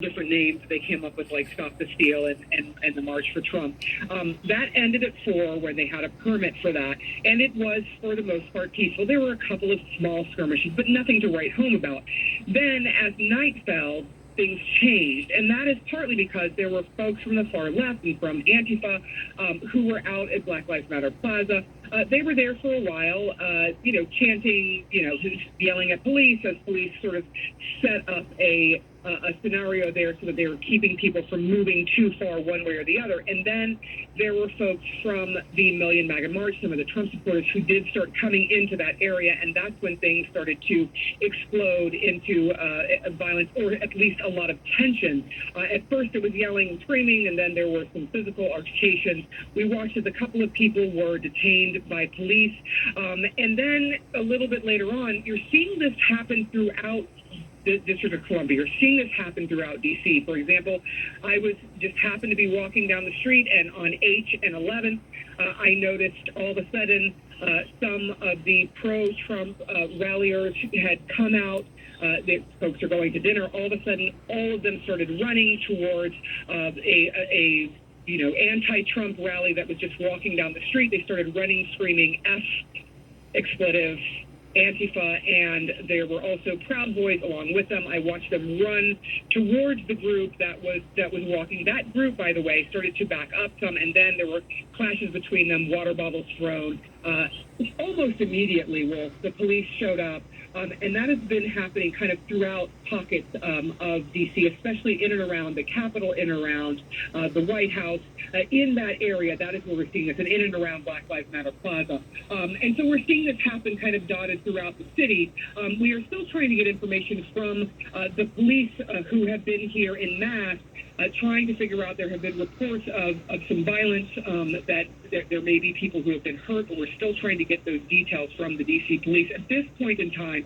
different names they came up with, like Stop the Steal and the March for Trump. That ended at 4 when they had a permit for that, and it was, for the most part, peaceful. There were a couple of small skirmishes, but nothing to write home about. Then, as night fell, things changed, and that is partly because there were folks from the far left and from Antifa who were out at Black Lives Matter Plaza. They were there for a while, chanting, yelling at police as police sort of set up a scenario there so that they were keeping people from moving too far one way or the other. And then there were folks from the Million Maga March, some of the Trump supporters, who did start coming into that area, and that's when things started to explode into violence, or at least a lot of tension. At first it was yelling and screaming, and then there were some physical altercations. We watched as a couple of people were detained by police. And then a little bit later on, you're seeing this happen throughout the District of Columbia. You're seeing this happen throughout D.C. For example, I happened to be walking down the street, and on H and 11, I noticed all of a sudden some of the pro-Trump ralliers had come out. The folks are going to dinner. All of a sudden, all of them started running towards a anti-Trump rally that was just walking down the street. They started running, screaming F, expletive, Antifa, and there were also Proud Boys along with them. I watched them run towards the group that was walking. That group, by the way, started to back up some, and then there were clashes between them, water bottles thrown. Almost immediately, Wolf, the police showed up, and that has been happening kind of throughout pockets of D.C., especially in and around the Capitol, in and around the White House. In that area, that is where we're seeing this, and in and around Black Lives Matter Plaza. And so we're seeing this happen kind of dotted throughout the city. We are still trying to get information from the police who have been here in mass, trying to figure out. There have been reports of some violence, that there may be people who have been hurt, but we're still trying to get those details from the D.C. police. At this point in time,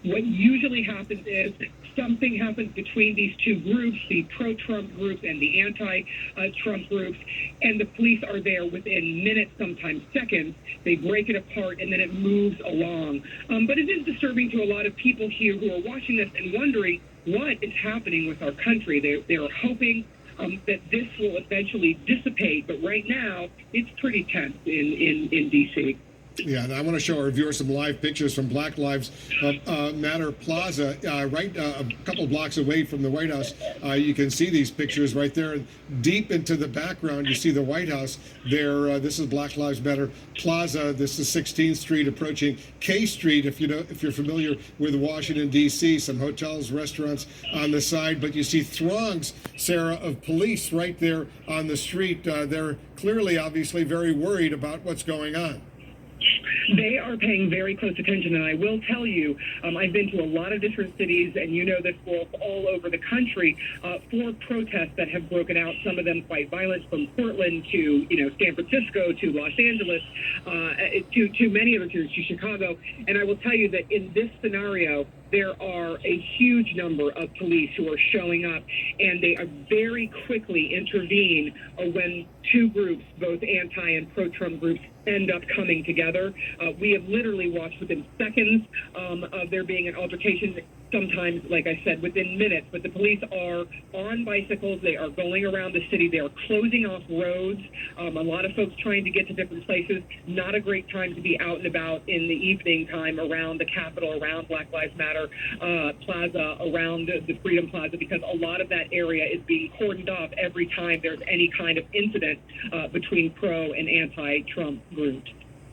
what usually happens is something happens between these two groups, the pro-Trump groups and the anti-Trump groups, and the police are there within minutes, sometimes seconds. They break it apart, and then it moves along. But it is disturbing to a lot of people here who are watching this and wondering what is happening with our country. They are hoping that this will eventually dissipate, but right now it's pretty tense in D.C. Yeah, and I want to show our viewers some live pictures from Black Lives Matter Plaza, right a couple blocks away from the White House. You can see these pictures right there. Deep into the background, you see the White House there. This is Black Lives Matter Plaza. This is 16th Street approaching K Street. If you're familiar with Washington, D.C., some hotels, restaurants on the side, but you see throngs, Sarah, of police right there on the street. They're clearly, obviously, very worried about what's going on. They are paying very close attention, and I will tell you, I've been to a lot of different cities, and you know this, Wolf, all over the country, for protests that have broken out, some of them quite violent, from Portland to, San Francisco to Los Angeles, to many other cities, to Chicago. And I will tell you that in this scenario, there are a huge number of police who are showing up, and they are very quickly intervene when two groups, both anti and pro-Trump groups, end up coming together. We have literally watched within seconds of there being an altercation, sometimes, like I said, within minutes. But the police are on bicycles. They are going around the city. They are closing off roads. A lot of folks trying to get to different places. Not a great time to be out and about in the evening time around the Capitol, around Black Lives Matter Plaza, around the Freedom Plaza, because a lot of that area is being cordoned off every time there's any kind of incident between pro and anti-Trump groups.